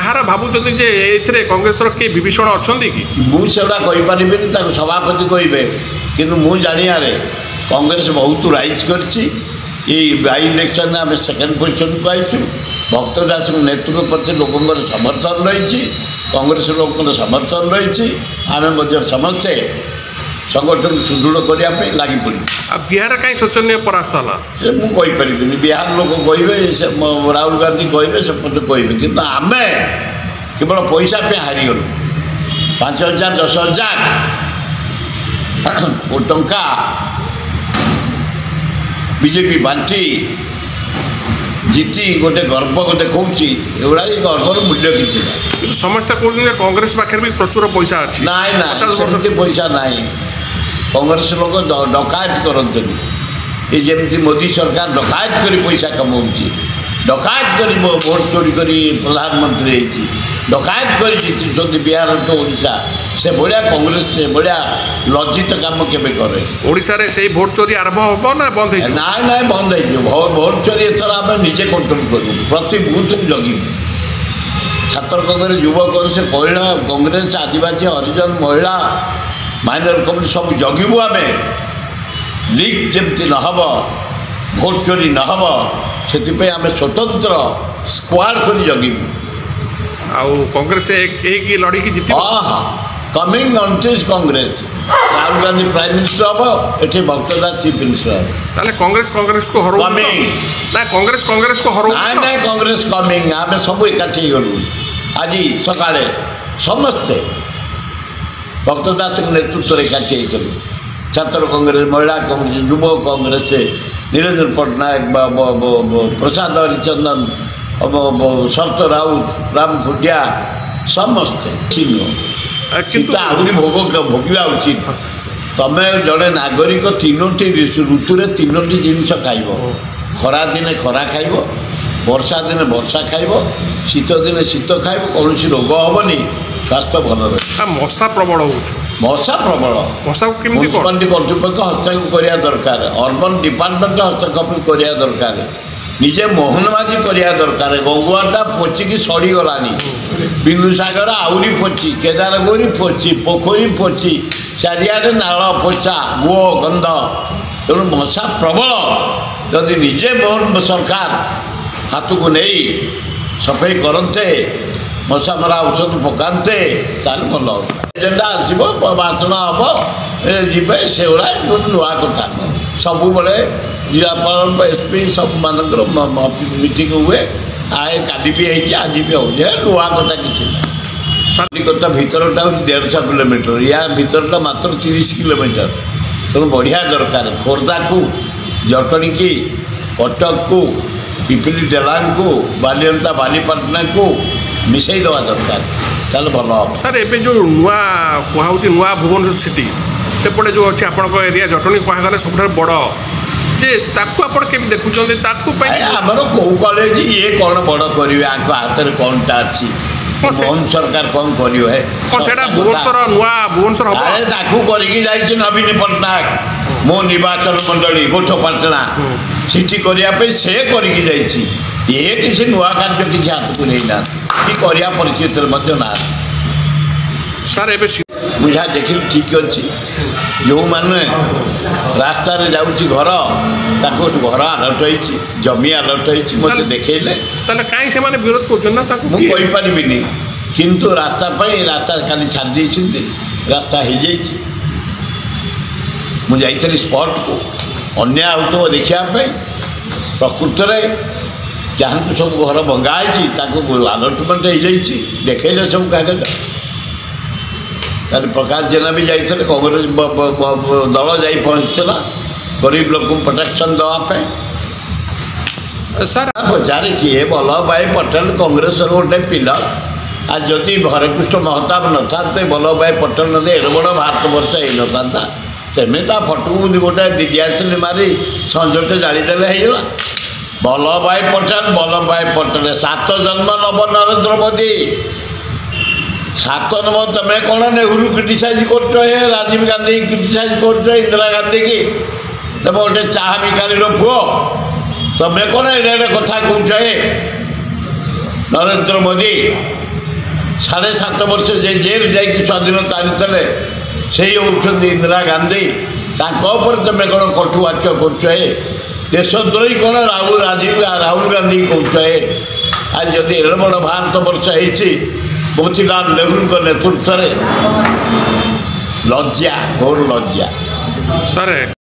କାହାର ଭାବୁଛନ୍ତି ଯେ ଏଥିରେ କଂଗ୍ରେସର କିଏ ବିଭୀଷଣ ଅଛନ୍ତି କି? ମୁଁ ସେଗୁଡ଼ା କହିପାରିବିନି, ତାକୁ ସଭାପତି କହିବେ। କିନ୍ତୁ ମୁଁ ଜାଣିବାରେ କଂଗ୍ରେସ ବହୁତ ରାଇଜ୍ କରିଛି। ଏଇ ବାଇ ଇଲେକ୍ସନରେ ଆମେ ସେକେଣ୍ଡ ପୋଜିସନକୁ ଆଇଛୁ। ଭକ୍ତ ଦାସଙ୍କ ନେତୃତ୍ୱ ପ୍ରତି ଲୋକଙ୍କର ସମର୍ଥନ ରହିଛି, କଂଗ୍ରେସ ଲୋକଙ୍କର ସମର୍ଥନ ରହିଛି। ଆମେ ମଧ୍ୟ ସମସ୍ତେ ସଂଗଠନ ସୁଦୃଢ଼ କରିବା ପାଇଁ ଲାଗି ପଡ଼ିଛୁ। ଆଉ ବିହାରରେ କାହିଁ ଶୋଚନୀୟ ପରାସ୍ତ ହେଲା? ସେ ମୁଁ କହିପାରିବିନି, ବିହାର ଲୋକ କହିବେ, ସେ ରାହୁଲ ଗାନ୍ଧୀ କହିବେ, ସେପଟେ କହିବେ। କିନ୍ତୁ ଆମେ କେବଳ ପଇସା ପାଇଁ ହାରିଗଲୁ। 5,000 10,000 ଟଙ୍କା ବିଜେପି ବାଣ୍ଟି ଜିତି ଗୋଟେ ଗର୍ବ ଦେଖାଉଛି। ଏଗୁଡ଼ା ଏ ଗର୍ବର ମୂଲ୍ୟ କିଛି ନାହିଁ। କିନ୍ତୁ ସମସ୍ତେ କହୁଛନ୍ତି ଯେ କଂଗ୍ରେସ ପାଖରେ ବି ପ୍ରଚୁର ପଇସା ଅଛି। ନାଇଁ ନା, ସେମିତି ପଇସା ନାହିଁ। କଂଗ୍ରେସ ଲୋକ ଡକାୟତ କରନ୍ତିନି। ଏ ଯେମିତି ମୋଦି ସରକାର ଡକାୟତ କରି ପଇସା କମାଉଛି, ଡକାୟତ କରି ଭୋଟ ଚୋରି କରି ପ୍ରଧାନମନ୍ତ୍ରୀ ହେଇଛି, ଡକାୟତ କରି ଜିତିଛନ୍ତି ବିହାର ଟୁ ଓଡ଼ିଶା। ସେଭଳିଆ କଂଗ୍ରେସ ସେଭଳିଆ ଲଜ୍ଜିତ କାମ କେବେ କରେ? ଓଡ଼ିଶାରେ ସେଇ ଭୋଟ ଚୋରି ଆରମ୍ଭ ହେବ ନା ବନ୍ଦ ହେଇଯିବ? ନାଇଁ ନାଇଁ, ବନ୍ଦ ହେଇଯିବ। ଭୋଟ ଚୋରି ଏଥର ଆମେ ନିଜେ କଣ୍ଟ୍ରୋଲ କରିବୁ, ପ୍ରତି ବୁଥକୁ ଜଗିବୁ। ଛାତ୍ର କଂଗ୍ରେସ, ଯୁବ କଂଗ୍ରେସ, କଇଳା କଂଗ୍ରେସ, ଆଦିବାସୀ, ହରିଜନ, ମହିଳା, ମାଇନର କମ୍ୟୁନିଟି ସବୁ ଜଗିବୁ ଆମେ। ଲିକ୍ ଯେମିତି ନ ହେବ, ଭୋଟ ଚୋରି ନ ହେବ, ସେଥିପାଇଁ ଆମେ ସ୍ୱତନ୍ତ୍ର ସ୍କ୍ୱାଡ୍ କରି ଜଗିବୁ। ଆଉ କଂଗ୍ରେସ ହେଇକି ଲଢ଼ିକି ଜିତିବ? ହଁ ହଁ, coming 29 Congress. Rahul Gandhi Prime minister ହେବ, ଏଠି ଭକ୍ତ ଦାସ ଚିଫ୍ ମିନିଷ୍ଟର ହେବ। ତାହେଲେ କଂଗ୍ରେସକୁ ହରଉ ନା? କଂଗ୍ରେସକୁ ହରଉ? ନାଇଁ ନାଇଁ, କଂଗ୍ରେସ କମିଂ। ଆମେ ସବୁ ଏକାଠି ହେଇଗଲୁ। ଆଜି ସକାଳେ ସମସ୍ତେ ଭକ୍ତ ଦାସଙ୍କ ନେତୃତ୍ୱରେ ଏକାଠି ହେଇଥିଲୁ। ଛାତ୍ର କଂଗ୍ରେସ, ମହିଳା କଂଗ୍ରେସ, ଯୁବ କଂଗ୍ରେସ, ନିରଞ୍ଜନ ପଟ୍ଟନାୟକ, ପ୍ରସାଦ ହରିଚନ୍ଦନ, ଶରତ ରାଉତ, ରାମ ଖୁଣ୍ଟିଆ, ସମସ୍ତେ। କିନ୍ତୁ ଆହୁରି ଭୋଗିବା ଉଚିତ। ତମେ ଜଣେ ନାଗରିକ 3ଟି ଋତୁରେ 3ଟି ଜିନିଷ ଖାଇବ। ଖରା ଦିନେ ଖରା ଖାଇବ, ବର୍ଷା ଦିନେ ବର୍ଷା ଖାଇବ, ଶୀତ ଦିନେ ଶୀତ ଖାଇବ। କୌଣସି ରୋଗ ହେବନି, ସ୍ୱାସ୍ଥ୍ୟ ଭଲ ରହିବ। ମଶା ପ୍ରବଳ ହେଉଛି। ମଶା ପ୍ରବଳ। ମଶାକୁ କେମିତି? ମ୍ୟୁନିସିପାଲିଟି କର୍ତ୍ତୃପକ୍ଷ ହସ୍ତକ୍ଷେପ କରିବା ଦରକାର, ଅର୍ବାନ ଡିପାର୍ଟମେଣ୍ଟ ହସ୍ତକ୍ଷେପ କରିବା ଦରକାର, ନିଜେ ମୋହନ ମାଝି କରିବା ଦରକାର। ଗଙ୍ଗୁଆଟା ପଚିକି ସଡ଼ିଗଲାଣି, ବିନ୍ଦୁସାଗର ଆହୁରି ପଚି, କେଦାରଗୌରୀ ପଚି, ପୋଖରୀ ପଚି, ଚାରିଆଡ଼େ ନାଳ ପଚା, ଗୁଅ ଗନ୍ଧ। ତେଣୁ ମଶା ପ୍ରବଳ। ଯଦି ନିଜେ ମୋହନ ସରକାର ହାତକୁ ନେଇ ସଫେଇ କରନ୍ତେ, ମଶା ମରା ଔଷଧ ପକାନ୍ତେ, ତାହେଲେ ଭଲ ହୁଅନ୍ତା। ଏଜେଣ୍ଡା ଆସିବ, ଭାଷଣ ହେବ, ଯିବେ, ସେଗୁଡ଼ା ଗୋଟେ ନୂଆ କଥା ନୁହଁ। ସବୁବେଳେ ଜିଲ୍ଲାପାଳ, ଏସ୍ପି ସବୁମାନଙ୍କର ମିଟିଂ ହୁଏ। କାଲି ବି ହେଇଛି, ଆଜି ବି ହେଉଛି। ନୂଆ କଥା କିଛି ନାହିଁ। କଲିକତା ଭିତରଟା ହେଉଛି 150 କିଲୋମିଟର, ୟା ଭିତରଟା ମାତ୍ର 30 କିଲୋମିଟର। ତେଣୁ ବଢ଼ିଆ ଦରକାର। ଖୋର୍ଦ୍ଧାକୁ, ଜଟଣୀକି, କଟକକୁ, ପିପିଲି ଡେଲାଙ୍ଗକୁ, ବାଲିଅନ୍ତା ବାଲିପାଟଣାକୁ ମିଶାଇ ଦେବା ଦରକାର, ତାହେଲେ ଭଲ ହେବ। ସାର୍, ଏବେ ଯେଉଁ ନୂଆ କୁହାହେଉଛି ନୂଆ ଭୁବନେଶ୍ୱର ସିଟି, ସେପଟେ ଯେଉଁ ଅଛି ଆପଣଙ୍କ ଏରିଆ ଜଟଣୀ କୁହାଗଲେ ସବୁଠାରୁ ବଡ଼, ଯେ ତାକୁ ଆପଣ କେମିତି ଦେଖୁଛନ୍ତି? ତାକୁ ପାଇଁ ଆମର କେଉଁ କଲେଜ ଇଏ କ'ଣ ବଡ଼ କରିବେ? ଆଙ୍କ ହାତରେ କ'ଣଟା ଅଛି? ମୋହନ ସରକାର କ'ଣ କରିବ? ସେଟା ଭୁବନେଶ୍ୱର ନୂଆ ଭୁବନେଶ୍ୱର ହେବ। ତାକୁ କରିକି ଯାଇଛି ନବୀନ ପଟ୍ଟନାୟକ। ମୋ ନିର୍ବାଚନ ମଣ୍ଡଳୀ ଗୋଠପାଟଣା ସିଟି କରିବା ପାଇଁ ସେ କରିକି ଯାଇଛି। ଇଏ କିଛି ନୂଆ କାର୍ଯ୍ୟ କିଛି ହାତକୁ ନେଇନାହାନ୍ତି, କି କରିବା ପରିସ୍ଥିତିରେ ମଧ୍ୟ ନାହାନ୍ତି। ସାର୍, ଏବେ ମୁଁ ଯାହା ଦେଖିଲି ଠିକ୍ ଅଛି। ଯେଉଁମାନେ ରାସ୍ତାରେ ଯାଉଛି ଘର, ତାକୁ ଘର ଆଲଟ ହେଇଛି, ଜମି ଆଲଟ ହେଇଛି, ମୋତେ ଦେଖେଇଲେ। ତାହେଲେ କାହିଁ ସେମାନେ ବିରୋଧ କରୁଛନ୍ତି ନା? ତାକୁ ମୁଁ କହିପାରିବିନି। କିନ୍ତୁ ରାସ୍ତା ପାଇଁ ରାସ୍ତା କାଲି ଛାଡ଼ି ଦେଇଛନ୍ତି, ରାସ୍ତା ହେଇଯାଇଛି। ମୁଁ ଯାଇଥିଲି ସ୍ପଟକୁ, ଅନ୍ୟାୟ ହେଉଥିବ ଦେଖିବା ପାଇଁ। ପ୍ରକୃତରେ ଯାହାଙ୍କୁ ସବୁ ଘର ଭଙ୍ଗା ହେଇଛି ତାଙ୍କୁ ଆଲଟମେଣ୍ଟ ହେଇଯାଇଛି, ଦେଖେଇଲେ ସବୁ କାଗଜ। କାଲି ପ୍ରକାଶ ଜେନା ବି ଯାଇଥିଲେ, କଂଗ୍ରେସ ଦଳ ଯାଇ ପହଞ୍ଚିଥିଲା ଗରିବ ଲୋକଙ୍କୁ ପ୍ରୋଟେକ୍ସନ୍ ଦେବା ପାଇଁ। ସାର୍, ପଚାରେ କିଏ? ବଲ୍ଲଭ ଭାଇ ପଟେଲ କଂଗ୍ରେସର ଗୋଟେ ପିଲା। ଆଉ ଯଦି ହରେକୃଷ୍ଣ ମହତାବ ନଥାନ୍ତେ, ବଲ୍ଲଭ ଭାଇ ପଟେଲ ନଥିଲେ, ଏଡ଼େ ବଡ଼ ଭାରତବର୍ଷ ହେଇନଥାନ୍ତା। ତେମେ ତା ଫଟୋକୁ ଗୋଟେ ଦିଆସିଲି ମାରି ସଞ୍ଜଟେ ଜାଳିଦେଲେ ହେଇଗଲା। ବଲ୍ଲଭ ଭାଇ ପଟେଲ 7 ଜନ୍ମ ନବ ନରେନ୍ଦ୍ର ମୋଦି। 7 ନମ୍ବର। ତମେ କ'ଣ ନେହେରୁ କ୍ରିଟିସାଇଜ୍ କରୁଛ, ରାଜୀବ ଗାନ୍ଧୀ କ୍ରିଟିସାଇଜ୍ କରୁଛ, ଇନ୍ଦିରା ଗାନ୍ଧୀକି? ତମେ ଗୋଟେ ଚାହା ବିକାଳିର ପୁଅ, ତମେ କ'ଣ ଏଡ଼େ ଏଡ଼େ କଥା କହୁଛ? ନରେନ୍ଦ୍ର ମୋଦି 7.5 वर्ष जे जेल जाकि स्वाधीनता आनी से होती इंदिरा गांधी तमें कौन कटुवाक्य कर देशद्रोही कौन राहुल गांधी कहे आज जदि एड़े बड़ भारत वर्ष मोतीलाल नेहरू नेतृत्व में लज्जा घोर लज्जा सर